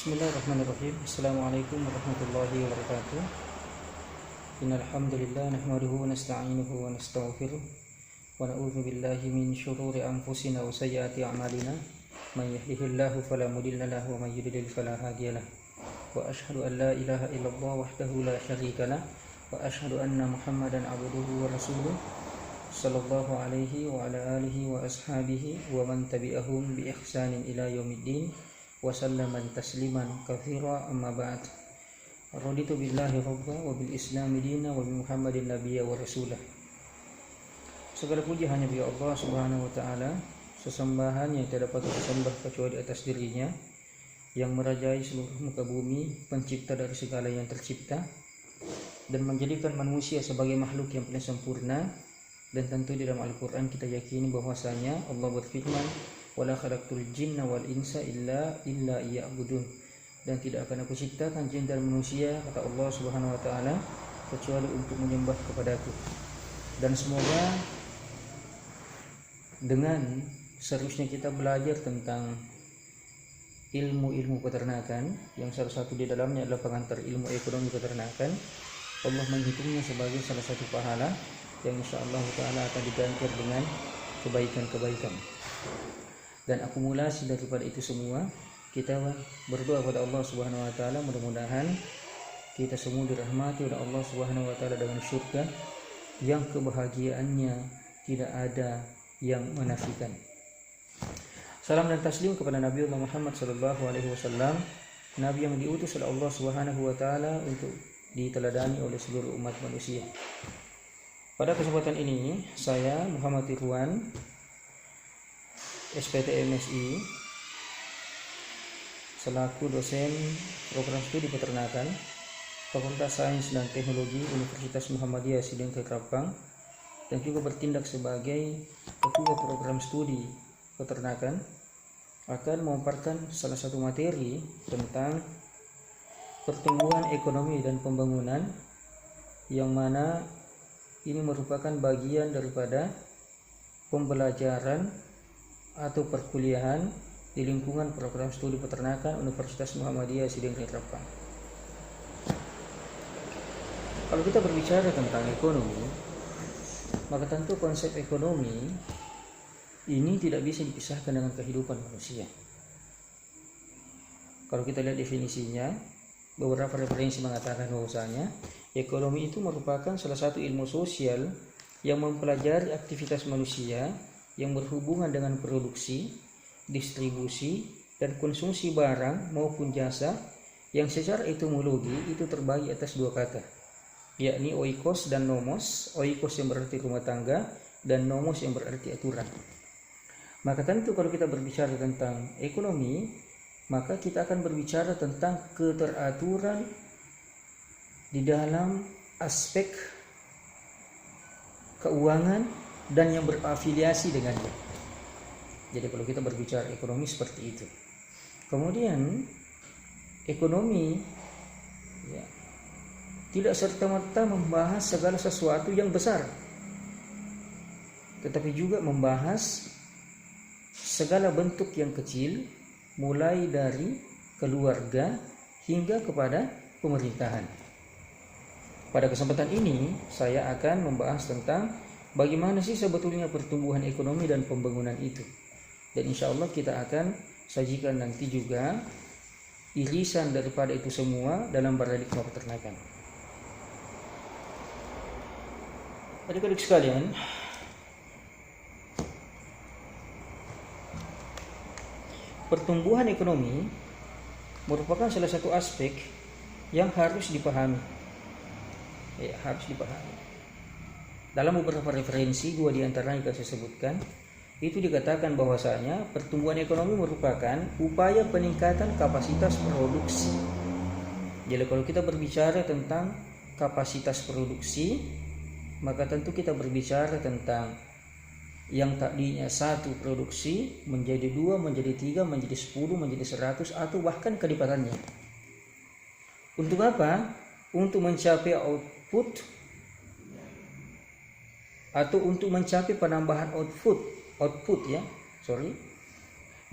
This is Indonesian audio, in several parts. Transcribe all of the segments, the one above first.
Bismillahirrahmanirrahim. Assalamualaikum warahmatullahi wabarakatuh. Innal hamdalillah nahmaduhu wa nasta'inuhu wa nastaghfiruh wa na'udzu billahi min shururi anfusina wa sayyiati a'malina. May yahdihillahu fala mudilla lahu wa may yudlil fala hadiyalah. Wa asyhadu an la ilaha illallah wahdahu la syarika lah wa asyhadu anna Muhammadan 'abduhu wa rasuluh sallallahu alaihi wa ala alihi wa ashabihi wa man tabi'ahum bi ihsanin ila yaumiddin. Wasallaman tasliman katsira amma ba'd. Raditu billahi rabba wa bil islami dina wa bi Muhammadin nabiyya wa rasulah. Segala puji hanya bagi Allah Subhanahu wa taala, sesembahan yang tidak dapat disembah kecuali atas dirinya, yang merajai seluruh muka bumi, pencipta dari segala yang tercipta, dan menjadikan manusia sebagai makhluk yang paling sempurna. Dan tentu di dalam Al-Quran kita yakini bahwasanya Allah berfirman, wala khalaqtul jinna wal insa illa liya'budun, dan tidak akan aku ciptakan jin dan manusia, kata Allah Subhanahu wa taala, kecuali untuk menyembah kepadaku. Dan semoga dengan seriusnya kita belajar tentang ilmu-ilmu peternakan, yang salah satu di dalamnya adalah pengantar ilmu ekonomi peternakan, Allah menghitungnya sebagai salah satu pahala yang insyaallah ta'ala akan diganjar dengan kebaikan-kebaikan. Dan akumulasi daripada itu semua, kita berdoa kepada Allah Subhanahu wa taala, mudah-mudahan kita semua dirahmati oleh Allah Subhanahu wa taala dengan surga yang kebahagiaannya tidak ada yang menafikan. Salam dan taslim kepada Nabi Muhammad sallallahu alaihi wasallam, nabi yang diutus oleh Allah Subhanahu wa taala untuk diteladani oleh seluruh umat manusia. Pada kesempatan ini, saya Muhammad Irwan, SPT MSI, selaku dosen program studi peternakan Fakultas Sains dan Teknologi Universitas Muhammadiyah Sideng Kekrapang, dan juga bertindak sebagai ketua program studi peternakan, akan memaparkan salah satu materi tentang pertumbuhan ekonomi dan pembangunan, yang mana ini merupakan bagian daripada pembelajaran atau perkuliahan di lingkungan program studi peternakan Universitas Muhammadiyah Sideng Kekrapang. Kalau kita berbicara tentang ekonomi, maka tentu konsep ekonomi ini tidak bisa dipisahkan dengan kehidupan manusia. Kalau kita lihat definisinya, beberapa referensi mengatakan bahwasanya ekonomi itu merupakan salah satu ilmu sosial yang mempelajari aktivitas manusia yang berhubungan dengan produksi, distribusi, dan konsumsi barang maupun jasa, yang secara etimologi itu terbagi atas dua kata, yakni oikos dan nomos. Oikos yang berarti rumah tangga dan nomos yang berarti aturan. Maka tentu kalau kita berbicara tentang ekonomi, maka kita akan berbicara tentang keteraturan di dalam aspek keuangan dan yang berafiliasi dengannya. Jadi kalau kita berbicara ekonomi seperti itu. Kemudian ekonomi tidak serta-merta membahas segala sesuatu yang besar, tetapi juga membahas segala bentuk yang kecil, mulai dari keluarga hingga kepada pemerintahan. Pada kesempatan ini saya akan membahas tentang bagaimana sih sebetulnya pertumbuhan ekonomi dan pembangunan itu. Dan insya Allah kita akan sajikan nanti juga irisan daripada itu semua dalam paradigma peternakan. Adik-adik sekalian, pertumbuhan ekonomi merupakan salah satu aspek yang harus dipahami. Harus dipahami. Dalam beberapa referensi, dua di antaranya yang saya sebutkan, itu dikatakan bahwasanya pertumbuhan ekonomi merupakan upaya peningkatan kapasitas produksi. Jadi kalau kita berbicara tentang kapasitas produksi, maka tentu kita berbicara tentang yang tadinya satu produksi menjadi 2, menjadi 3, menjadi 10, menjadi 100, atau bahkan kelipatannya. Untuk apa? Untuk mencapai output atau untuk mencapai penambahan output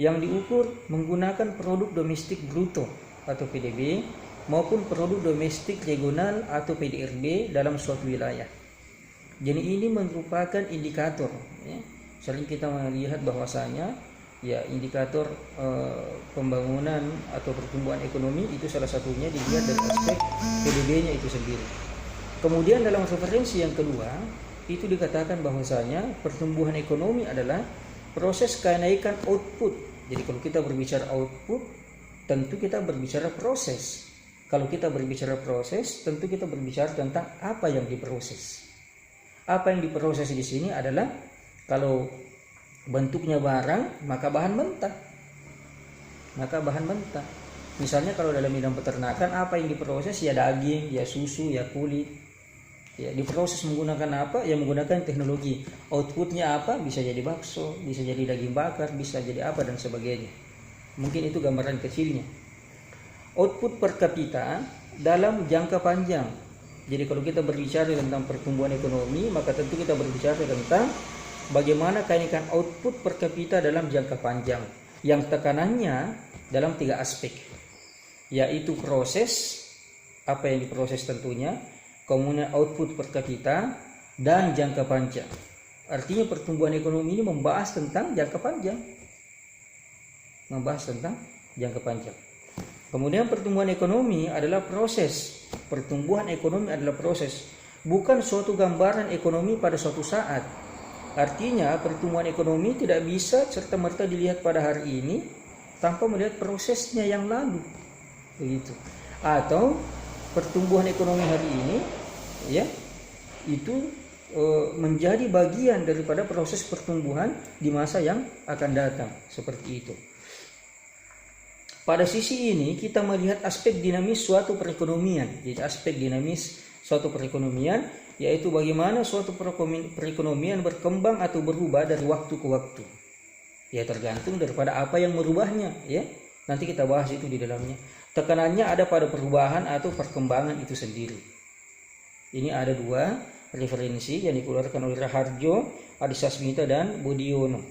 yang diukur menggunakan produk domestik bruto atau PDB maupun produk domestik regional atau PDRB dalam suatu wilayah. Jadi ini merupakan indikator, ya. Sering kita melihat bahwasanya ya indikator pembangunan atau pertumbuhan ekonomi itu salah satunya dilihat dari aspek PDB-nya itu sendiri. Kemudian dalam referensi yang kedua itu dikatakan bahwasanya pertumbuhan ekonomi adalah proses kenaikan output. Jadi kalau kita berbicara output, tentu kita berbicara proses. Kalau kita berbicara proses, tentu kita berbicara tentang apa yang diproses. Apa yang diproses di sini adalah kalau bentuknya barang, maka bahan mentah. Misalnya kalau dalam bidang peternakan, apa yang diproses? Ya daging, ya susu, ya kulit. Ya diproses menggunakan apa? Ya menggunakan teknologi. Outputnya apa? Bisa jadi bakso, bisa jadi daging bakar, bisa jadi apa dan sebagainya. Mungkin itu gambaran kecilnya. Output per kapita dalam jangka panjang. Jadi kalau kita berbicara tentang pertumbuhan ekonomi, maka tentu kita berbicara tentang bagaimana kenaikan output per kapita dalam jangka panjang, yang tekanannya dalam 3 aspek, yaitu proses, apa yang diproses tentunya, kemudian output per kapita, dan jangka panjang. Artinya pertumbuhan ekonomi ini membahas tentang jangka panjang. Kemudian pertumbuhan ekonomi adalah proses. Pertumbuhan ekonomi adalah proses, bukan suatu gambaran ekonomi pada suatu saat. Artinya pertumbuhan ekonomi tidak bisa serta-merta dilihat pada hari ini tanpa melihat prosesnya yang lalu, begitu. Atau pertumbuhan ekonomi hari ini, ya, itu menjadi bagian daripada proses pertumbuhan di masa yang akan datang, seperti itu. Pada sisi ini kita melihat aspek dinamis suatu perekonomian. Jadi aspek dinamis suatu perekonomian yaitu bagaimana suatu perekonomian berkembang atau berubah dari waktu ke waktu. Ya tergantung daripada apa yang merubahnya, ya. Nanti kita bahas itu di dalamnya. Tekanannya ada pada perubahan atau perkembangan itu sendiri. Ini ada 2 referensi yang dikeluarkan oleh Raharjo, Adisasmita dan Budiono.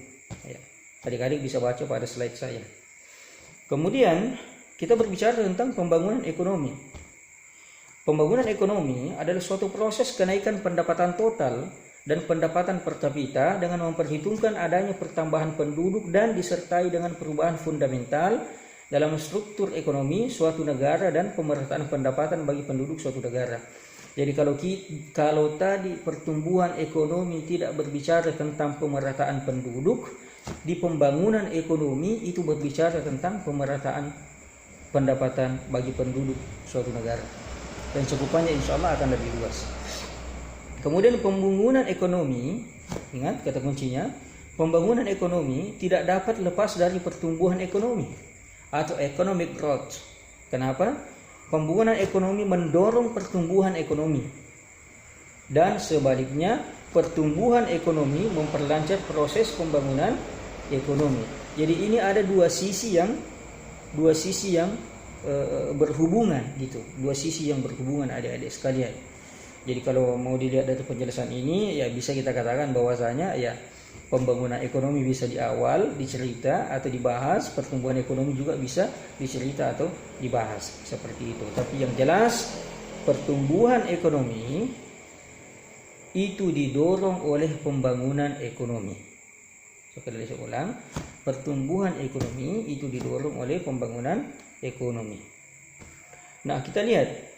Ya. Adik-adik bisa baca pada slide saya. Kemudian kita berbicara tentang pembangunan ekonomi. Pembangunan ekonomi adalah suatu proses kenaikan pendapatan total dan pendapatan per kapita dengan memperhitungkan adanya pertambahan penduduk dan disertai dengan perubahan fundamental dalam struktur ekonomi suatu negara dan pemerataan pendapatan bagi penduduk suatu negara. Jadi kalau tadi pertumbuhan ekonomi tidak berbicara tentang pemerataan penduduk, di pembangunan ekonomi itu berbicara tentang pemerataan pendapatan bagi penduduk suatu negara. Dan cakupannya insya Allah akan lebih luas. Kemudian pembangunan ekonomi, ingat kata kuncinya, pembangunan ekonomi tidak dapat lepas dari pertumbuhan ekonomi atau economic growth. Kenapa? Pembangunan ekonomi mendorong pertumbuhan ekonomi. Dan sebaliknya, pertumbuhan ekonomi memperlancar proses pembangunan ekonomi. Jadi ini ada dua sisi yang berhubungan gitu. Dua sisi yang berhubungan adik-adik sekalian. Jadi kalau mau dilihat dari penjelasan ini ya bisa kita katakan bahwasanya ya pembangunan ekonomi bisa di awal dicerita atau dibahas, pertumbuhan ekonomi juga bisa dicerita atau dibahas seperti itu. Tapi yang jelas pertumbuhan ekonomi itu didorong oleh pembangunan ekonomi. Sekali lagi saya ulang, pertumbuhan ekonomi itu didorong oleh pembangunan ekonomi. Nah, kita lihat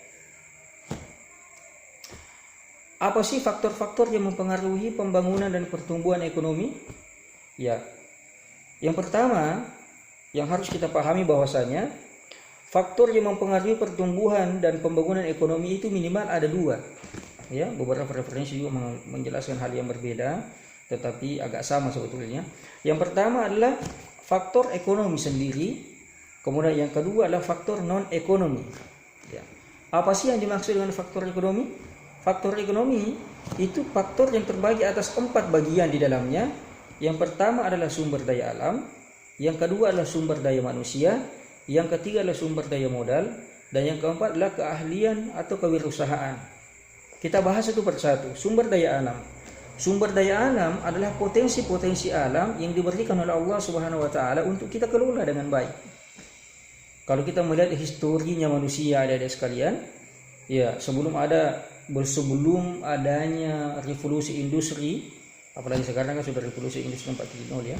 apa sih faktor-faktor yang mempengaruhi pembangunan dan pertumbuhan ekonomi? Ya, yang pertama yang harus kita pahami bahwasanya faktor yang mempengaruhi pertumbuhan dan pembangunan ekonomi itu minimal ada 2. Ya, beberapa referensi juga menjelaskan hal yang berbeda, tetapi agak sama sebetulnya. Yang pertama adalah faktor ekonomi sendiri, kemudian yang kedua adalah faktor non ekonomi. Ya. Apa sih yang dimaksud dengan faktor ekonomi? Faktor ekonomi itu faktor yang terbagi atas 4 bagian di dalamnya. Yang pertama adalah sumber daya alam, yang kedua adalah sumber daya manusia, yang ketiga adalah sumber daya modal, dan yang keempat adalah keahlian atau kewirausahaan. Kita bahas satu persatu. Sumber daya alam. Sumber daya alam adalah potensi-potensi alam yang diberikan oleh Allah Subhanahu wa taala untuk kita kelola dengan baik. Kalau kita melihat historinya manusia adik-adik sekalian, ya sebelum adanya revolusi industri, apalagi sekarang kan sudah revolusi industri 4.0 ya.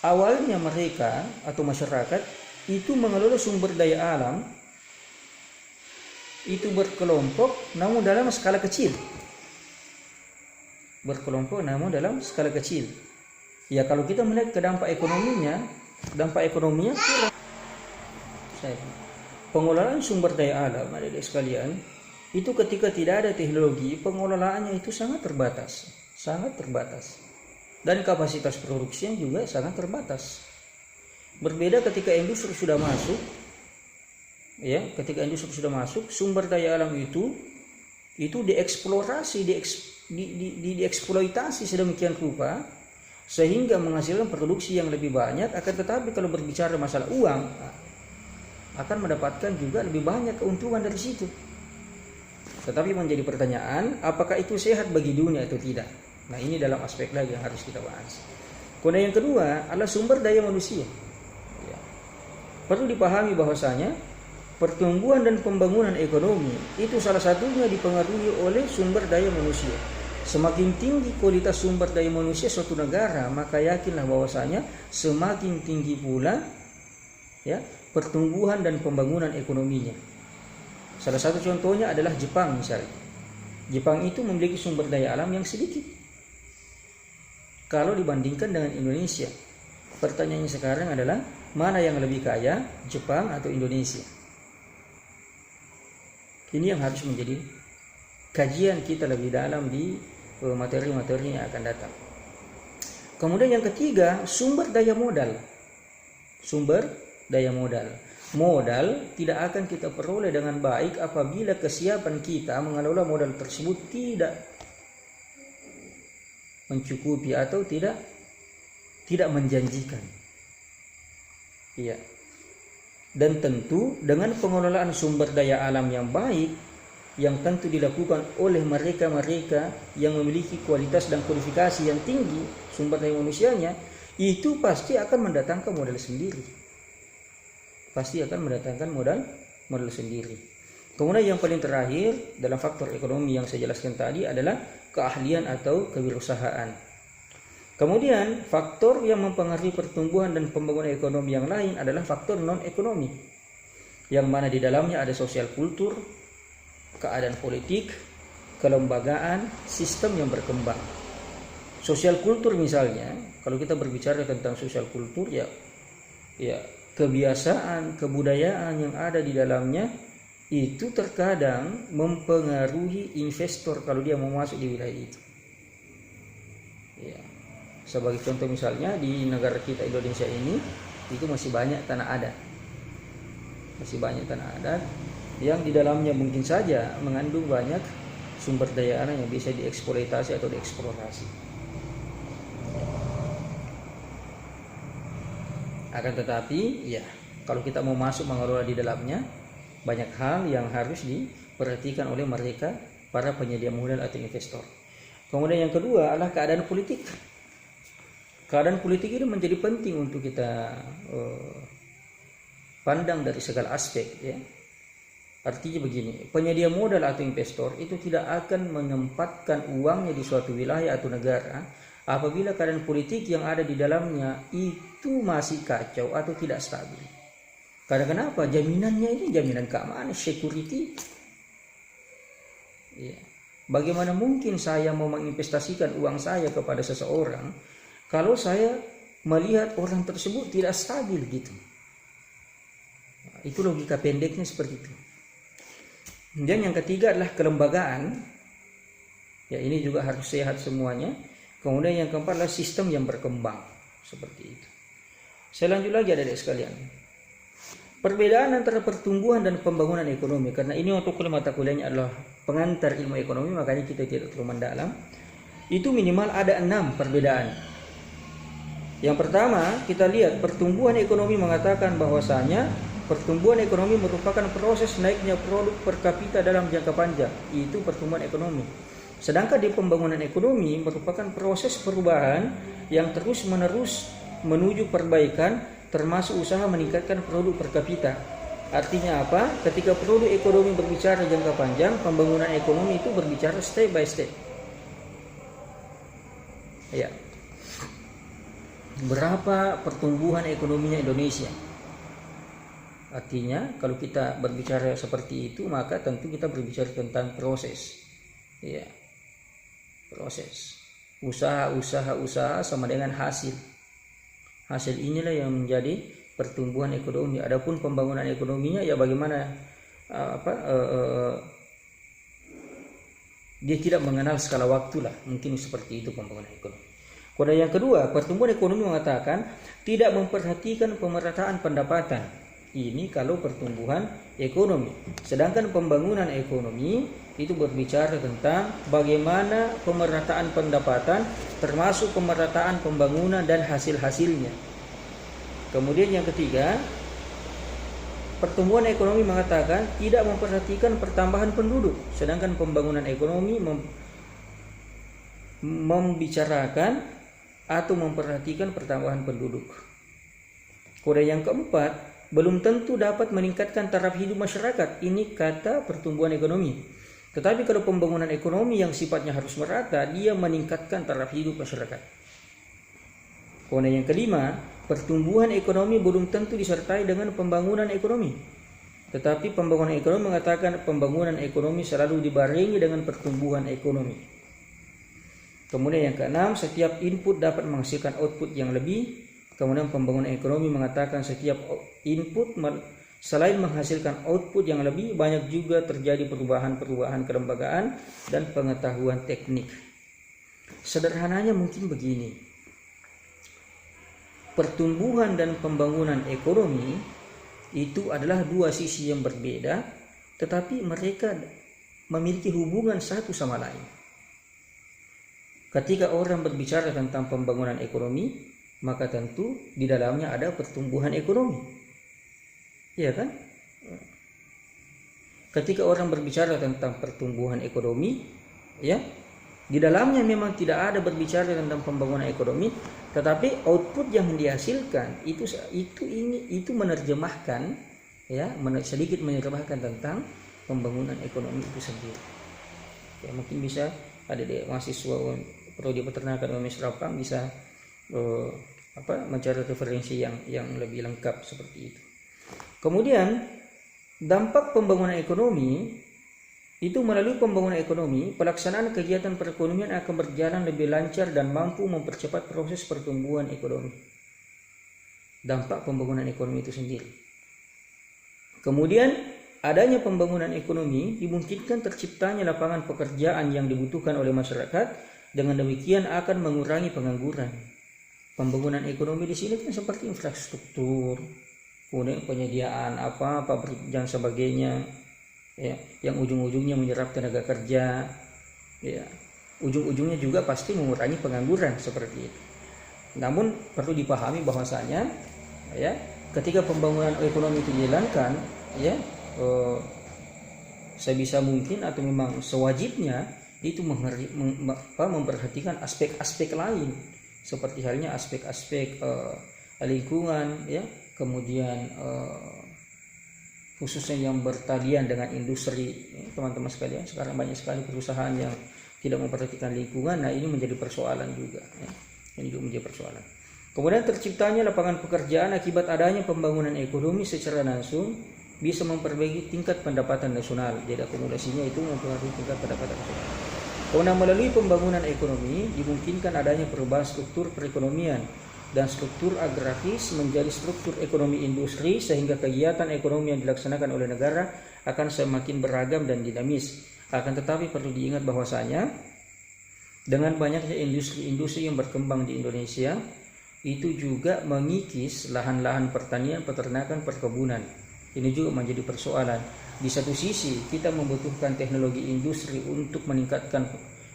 Awalnya mereka atau masyarakat itu mengelola sumber daya alam itu berkelompok namun dalam skala kecil. Ya kalau kita melihat ke dampak ekonominya kurang. Pengelolaan sumber daya alam adik-adik sekalian itu ketika tidak ada teknologi, pengelolaannya itu sangat terbatas. Dan kapasitas produksinya juga sangat terbatas. Berbeda ketika industri sudah masuk, ya, sumber daya alam itu dieksplorasi, dieksploitasi sedemikian rupa sehingga menghasilkan produksi yang lebih banyak. Akan tetapi kalau berbicara masalah uang, akan mendapatkan juga lebih banyak keuntungan dari situ. Tetapi menjadi pertanyaan, apakah itu sehat bagi dunia atau tidak? Nah, ini dalam aspek lagi yang harus kita bahas. Kemudian yang kedua adalah sumber daya manusia. Ya. Perlu dipahami bahwasanya pertumbuhan dan pembangunan ekonomi itu salah satunya dipengaruhi oleh sumber daya manusia. Semakin tinggi kualitas sumber daya manusia suatu negara, maka yakinlah bahwasanya semakin tinggi pula ya pertumbuhan dan pembangunan ekonominya. Salah satu contohnya adalah Jepang misalnya. Jepang itu memiliki sumber daya alam yang sedikit kalau dibandingkan dengan Indonesia. Pertanyaannya sekarang adalah mana yang lebih kaya, Jepang atau Indonesia? Ini yang harus menjadi kajian kita lebih dalam di materi-materi yang akan datang. Kemudian yang ketiga, sumber daya modal. Modal tidak akan kita peroleh dengan baik apabila kesiapan kita mengelola modal tersebut tidak mencukupi atau tidak menjanjikan. Iya. Dan tentu dengan pengelolaan sumber daya alam yang baik yang tentu dilakukan oleh mereka-mereka yang memiliki kualitas dan kualifikasi yang tinggi sumber daya manusianya, itu pasti akan mendatangkan modal sendiri. Kemudian yang paling terakhir dalam faktor ekonomi yang saya jelaskan tadi adalah keahlian atau kewirausahaan. Kemudian faktor yang mempengaruhi pertumbuhan dan pembangunan ekonomi yang lain adalah faktor non-ekonomi, yang mana di dalamnya ada sosial kultur, keadaan politik, kelembagaan, sistem yang berkembang. Sosial kultur misalnya, kalau kita berbicara tentang sosial kultur ya kebiasaan, kebudayaan yang ada di dalamnya itu terkadang mempengaruhi investor kalau dia mau masuk di wilayah itu. Ya. Sebagai contoh misalnya di negara kita Indonesia ini itu masih banyak tanah adat yang di dalamnya mungkin saja mengandung banyak sumber daya alam yang bisa dieksploitasi atau dieksplorasi. Akan tetapi ya kalau kita mau masuk mengelola di dalamnya, banyak hal yang harus diperhatikan oleh mereka para penyedia modal atau investor. Kemudian yang kedua adalah keadaan politik. Keadaan politik ini menjadi penting untuk kita pandang dari segala aspek ya. Artinya begini, penyedia modal atau investor itu tidak akan menempatkan uangnya di suatu wilayah atau negara apabila keadaan politik yang ada di dalamnya itu masih kacau atau tidak stabil. Karena kenapa? Jaminannya ini jaminan keamanan, security. Ya. Bagaimana mungkin saya mau menginvestasikan uang saya kepada seseorang kalau saya melihat orang tersebut tidak stabil gitu? Nah, itu logika pendeknya seperti itu. Dan yang ketiga adalah kelembagaan. Ya, ini juga harus sehat semuanya. Kemudian yang keempat adalah sistem yang berkembang. Seperti itu. Saya lanjut lagi adik-adik sekalian. Perbedaan antara pertumbuhan dan pembangunan ekonomi. Karena ini untuk mata kuliahnya adalah pengantar ilmu ekonomi, makanya kita tidak terlalu mendalam. Itu minimal ada 6 perbedaan. Yang pertama, kita lihat pertumbuhan ekonomi mengatakan bahwasanya pertumbuhan ekonomi merupakan proses naiknya produk per kapita dalam jangka panjang. Itu pertumbuhan ekonomi. Sedangkan di pembangunan ekonomi merupakan proses perubahan yang terus-menerus menuju perbaikan termasuk usaha meningkatkan produk per kapita. Artinya apa? Ketika produk ekonomi berbicara jangka panjang, pembangunan ekonomi itu berbicara step by step. Ya. Berapa pertumbuhan ekonominya Indonesia? Artinya kalau kita berbicara seperti itu, maka tentu kita berbicara tentang proses. Ya. Proses. Usaha sama dengan hasil. Hasil inilah yang menjadi pertumbuhan ekonomi. Adapun pembangunan ekonominya ya bagaimana dia tidak mengenal skala waktu lah. Mungkin seperti itu pembangunan ekonomi. Kemudian yang kedua, pertumbuhan ekonomi mengatakan tidak memperhatikan pemerataan pendapatan. Ini kalau pertumbuhan ekonomi. Sedangkan pembangunan ekonomi itu berbicara tentang bagaimana pemerataan pendapatan, termasuk pemerataan pembangunan dan hasil-hasilnya. Kemudian yang ketiga, pertumbuhan ekonomi mengatakan tidak memperhatikan pertambahan penduduk, sedangkan pembangunan ekonomi membicarakan atau memperhatikan pertambahan penduduk. Kemudian yang keempat, belum tentu dapat meningkatkan taraf hidup masyarakat. Ini kata pertumbuhan ekonomi. Tetapi kalau pembangunan ekonomi yang sifatnya harus merata, dia meningkatkan taraf hidup masyarakat. Kemudian yang kelima, pertumbuhan ekonomi belum tentu disertai dengan pembangunan ekonomi. Tetapi pembangunan ekonomi mengatakan pembangunan ekonomi selalu dibarengi dengan pertumbuhan ekonomi. Kemudian yang keenam, setiap input dapat menghasilkan output yang lebih. Kemudian pembangunan ekonomi mengatakan setiap input selain menghasilkan output yang lebih, banyak juga terjadi perubahan-perubahan kelembagaan dan pengetahuan teknik. Sederhananya mungkin begini. Pertumbuhan dan pembangunan ekonomi itu adalah dua sisi yang berbeda, tetapi mereka memiliki hubungan satu sama lain. Ketika orang berbicara tentang pembangunan ekonomi, maka tentu di dalamnya ada pertumbuhan ekonomi. Ya kan? Ketika orang berbicara tentang pertumbuhan ekonomi, ya, di dalamnya memang tidak ada berbicara tentang pembangunan ekonomi, tetapi output yang dihasilkan itu menerjemahkan, ya, sedikit menerjemahkan tentang pembangunan ekonomi itu sendiri. Ya, mungkin bisa ada mahasiswa prodi peternakan UMS Rapang bisa mencari referensi yang lebih lengkap seperti itu. Kemudian dampak pembangunan ekonomi itu melalui pembangunan ekonomi, pelaksanaan kegiatan perekonomian akan berjalan lebih lancar dan mampu mempercepat proses pertumbuhan ekonomi. Dampak pembangunan ekonomi itu sendiri. Kemudian adanya pembangunan ekonomi dimungkinkan terciptanya lapangan pekerjaan yang dibutuhkan oleh masyarakat. Dengan demikian akan mengurangi pengangguran. Pembangunan ekonomi di sini kan seperti infrastruktur, kemudian penyediaan pabrik dan sebagainya, ya, yang ujung-ujungnya menyerap tenaga kerja, ya, ujung-ujungnya juga pasti mengurangi pengangguran seperti itu. Namun perlu dipahami bahwasanya, ya, ketika pembangunan ekonomi itu dijalankan, ya, sebisa mungkin atau memang sewajibnya itu memperhatikan aspek-aspek lain, seperti halnya aspek-aspek lingkungan, ya, kemudian khususnya yang bertalian dengan industri, ya, teman-teman sekalian. Sekarang banyak sekali perusahaan yang tidak memperhatikan lingkungan. Nah, ini menjadi persoalan juga, ya. Ini juga menjadi persoalan. Kemudian terciptanya lapangan pekerjaan akibat adanya pembangunan ekonomi secara langsung bisa memperbaiki tingkat pendapatan nasional. Jadi akomodasinya itu mempengaruhi tingkat pendapatan nasional. Kemudian melalui pembangunan ekonomi dimungkinkan adanya perubahan struktur perekonomian dan struktur agraris menjadi struktur ekonomi industri, sehingga kegiatan ekonomi yang dilaksanakan oleh negara akan semakin beragam dan dinamis. Akan tetapi perlu diingat bahwasanya dengan banyaknya industri-industri yang berkembang di Indonesia, itu juga mengikis lahan-lahan pertanian, peternakan, perkebunan. Ini juga menjadi persoalan. Di satu sisi kita membutuhkan teknologi industri untuk meningkatkan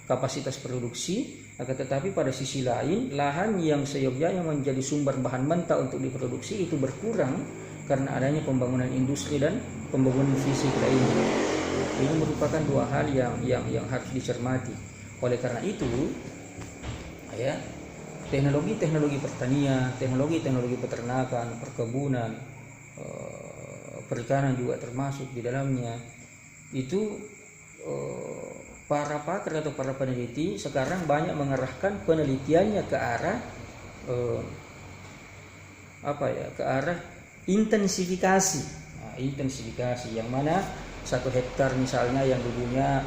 kapasitas produksi, akan tetapi pada sisi lain lahan yang seyogyanya menjadi sumber bahan mentah untuk diproduksi itu berkurang karena adanya pembangunan industri dan pembangunan fisik lainnya. Ini merupakan dua hal yang harus dicermati. Oleh karena itu, ya, teknologi pertanian, teknologi peternakan, perkebunan, perikanan juga termasuk di dalamnya. Itu para pakar atau para peneliti sekarang banyak mengarahkan penelitiannya ke arah ke arah intensifikasi. Nah, intensifikasi yang mana 1 hektar misalnya yang dulunya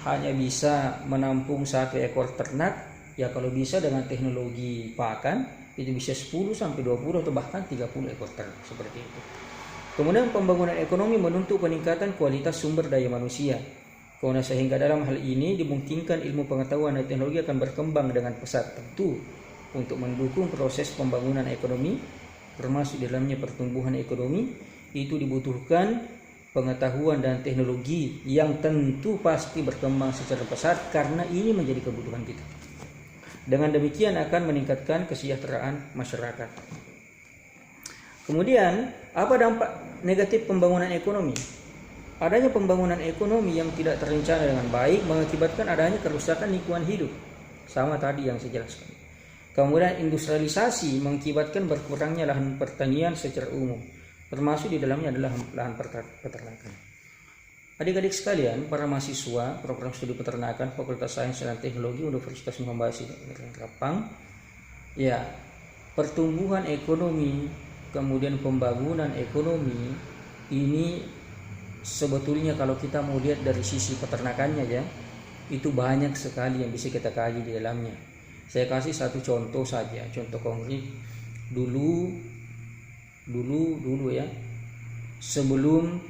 hanya bisa menampung 1 ekor ternak, ya kalau bisa dengan teknologi pakan itu bisa 10 sampai 20 atau bahkan 30 ekor ternak seperti itu. Kemudian pembangunan ekonomi menuntut peningkatan kualitas sumber daya manusia. Karena sehingga dalam hal ini dimungkinkan ilmu pengetahuan dan teknologi akan berkembang dengan pesat. Tentu untuk mendukung proses pembangunan ekonomi, termasuk dalamnya pertumbuhan ekonomi, itu dibutuhkan pengetahuan dan teknologi yang tentu pasti berkembang secara pesat karena ini menjadi kebutuhan kita. Dengan demikian akan meningkatkan kesejahteraan masyarakat. Kemudian, apa dampak negatif pembangunan ekonomi? Adanya pembangunan ekonomi yang tidak terencana dengan baik mengakibatkan adanya kerusakan lingkungan hidup. Sama tadi yang saya jelaskan. Kemudian industrialisasi mengakibatkan berkurangnya lahan pertanian secara umum, termasuk di dalamnya adalah lahan peternakan. Adik-adik sekalian, para mahasiswa program studi peternakan Fakultas Sains dan Teknologi Universitas Muhammad Rapang, ya, pertumbuhan ekonomi, kemudian pembangunan ekonomi ini sebetulnya kalau kita mau lihat dari sisi peternakannya ya, itu banyak sekali yang bisa kita kaji di dalamnya. Saya kasih satu contoh saja, contoh konkret. Dulu ya, sebelum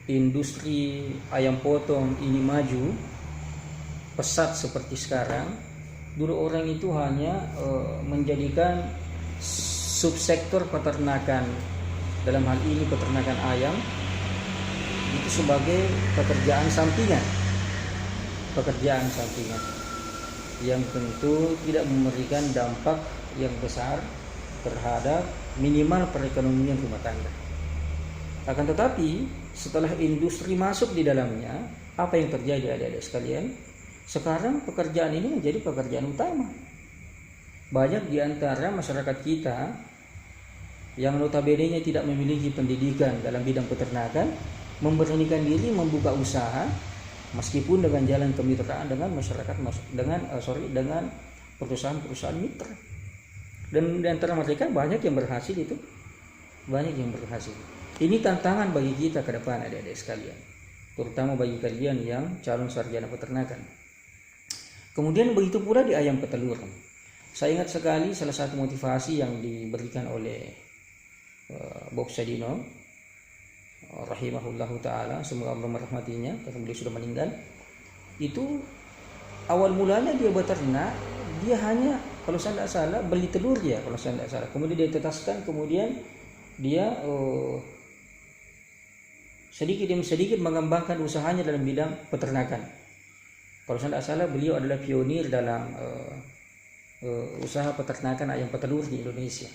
industri ayam potong ini maju pesat seperti sekarang, dulu orang itu hanya menjadikan subsektor peternakan, dalam hal ini peternakan ayam, itu sebagai pekerjaan sampingan yang tentu tidak memberikan dampak yang besar terhadap minimal perekonomian rumah tangga. Akan tetapi setelah industri masuk di dalamnya, apa yang terjadi adik-adik sekalian? Sekarang pekerjaan ini menjadi pekerjaan utama. Banyak di antara masyarakat kita yang notabene-nya tidak memiliki pendidikan dalam bidang peternakan memberanikan diri membuka usaha meskipun dengan jalan kemitraan dengan masyarakat dengan perusahaan-perusahaan mitra. Dan di antara mereka banyak yang berhasil itu. Ini tantangan bagi kita ke depan adik-adik sekalian, terutama bagi kalian yang calon sarjana peternakan. Kemudian begitu pula di ayam peteluran. Saya ingat sekali salah satu motivasi yang diberikan oleh Bob Sadino rahimahullahu ta'ala, semoga Allah merahmatinya karena beliau sudah meninggal. Itu awal mulanya dia beternak, dia hanya kalau saya tidak salah beli telur ya, kalau saya tidak salah, kemudian dia tetaskan, kemudian dia sedikit demi sedikit mengembangkan usahanya dalam bidang peternakan. Kalau saya tidak salah beliau adalah pionir dalam usaha peternakan ayam petelur di Indonesia.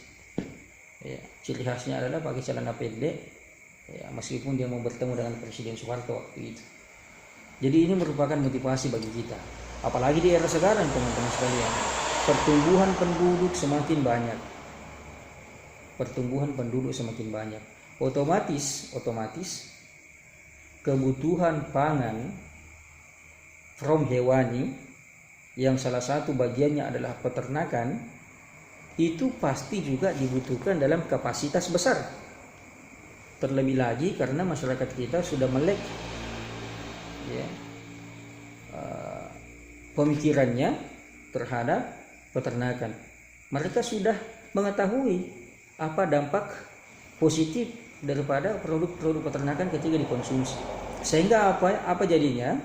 Ya, ciri khasnya adalah pakai celana pendek, ya, meskipun dia mau bertemu dengan Presiden Soeharto waktu itu. Jadi ini merupakan motivasi bagi kita, apalagi di era sekarang teman-teman sekalian, pertumbuhan penduduk semakin banyak, otomatis kebutuhan pangan from hewani yang salah satu bagiannya adalah peternakan itu pasti juga dibutuhkan dalam kapasitas besar. Terlebih lagi karena masyarakat kita sudah melek ya, pemikirannya terhadap peternakan. Mereka sudah mengetahui apa dampak positif daripada produk-produk peternakan ketika dikonsumsi. Sehingga apa jadinya?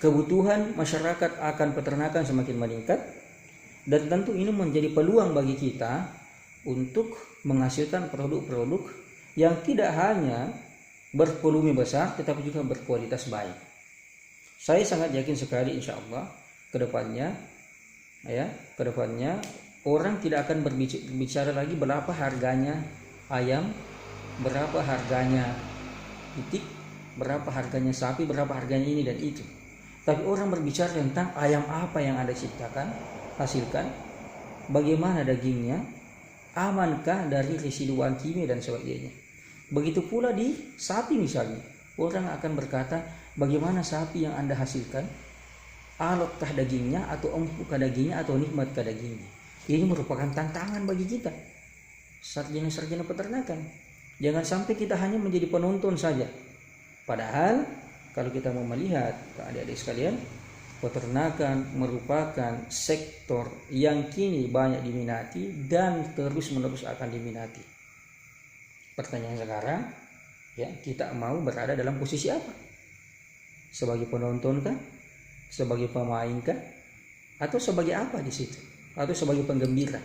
Kebutuhan masyarakat akan peternakan semakin meningkat, dan tentu ini menjadi peluang bagi kita untuk menghasilkan produk-produk yang tidak hanya bervolume besar tetapi juga berkualitas baik. Saya sangat yakin sekali insya Allah kedepannya orang tidak akan berbicara lagi berapa harganya ayam, berapa harganya itik, berapa harganya sapi, berapa harganya ini dan itu. Tapi orang berbicara tentang ayam apa yang Anda ciptakan, hasilkan, bagaimana dagingnya, amankah dari residuan kimia dan sebagainya. Begitu pula di sapi misalnya, orang akan berkata, bagaimana sapi yang Anda hasilkan, alotkah dagingnya, atau empukah dagingnya, atau nikmatkah dagingnya. Ini merupakan tantangan bagi kita, sarjana-sarjana peternakan. Jangan sampai kita hanya menjadi penonton saja. Padahal kalau kita mau melihat, adik-adik sekalian, peternakan merupakan sektor yang kini banyak diminati dan terus-menerus akan diminati. Pertanyaan sekarang, ya, kita mau berada dalam posisi apa? Sebagai penonton kah? Sebagai pemain kah? Atau sebagai apa di situ? Atau sebagai penggembira?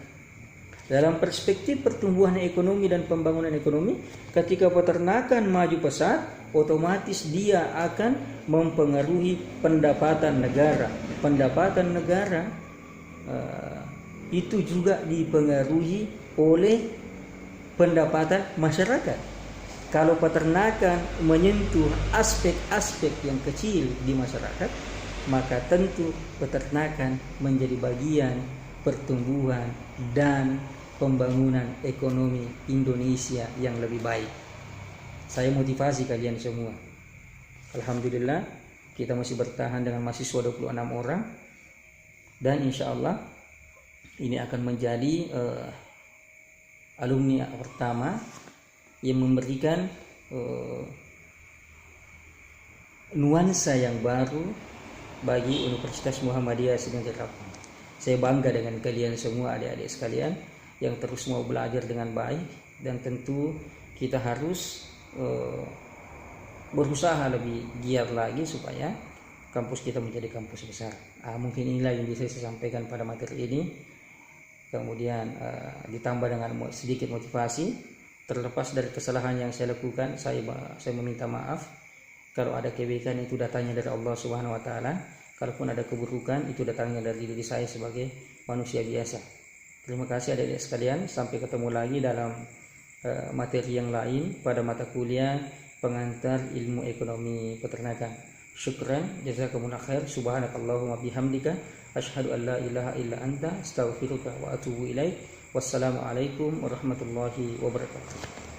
Dalam perspektif pertumbuhan ekonomi dan pembangunan ekonomi, ketika peternakan maju pesat, otomatis dia akan mempengaruhi pendapatan negara. Pendapatan negara itu juga dipengaruhi oleh pendapatan masyarakat. Kalau peternakan menyentuh aspek-aspek yang kecil di masyarakat, maka tentu peternakan menjadi bagian pertumbuhan dan pembangunan ekonomi Indonesia yang lebih baik. Saya motivasi kalian semua. Alhamdulillah kita masih bertahan dengan mahasiswa 26 orang, dan insya Allah ini akan menjadi alumni pertama yang memberikan nuansa yang baru bagi Universitas Muhammadiyah Sidratul Rahman. Saya bangga dengan kalian semua, adik-adik sekalian, yang terus mau belajar dengan baik, dan tentu kita harus berusaha lebih giat lagi supaya kampus kita menjadi kampus besar. Mungkin inilah yang bisa saya sampaikan pada materi ini. Kemudian ditambah dengan sedikit motivasi. Terlepas dari kesalahan yang saya lakukan, saya meminta maaf. Kalau ada kebaikan itu datangnya dari Allah Subhanahu wa taala. Kalaupun ada keburukan itu datangnya dari diri saya sebagai manusia biasa. Terima kasih adik-adik sekalian. Sampai ketemu lagi dalam materi yang lain pada mata kuliah pengantar ilmu ekonomi peternakan. Syukran, jazakumullah khair. Subhanakallahumma bihamdika asyhadu an la ilaha illa anta astaghfiruka wa atubu ilaik. Wassalamualaikum warahmatullahi wabarakatuh.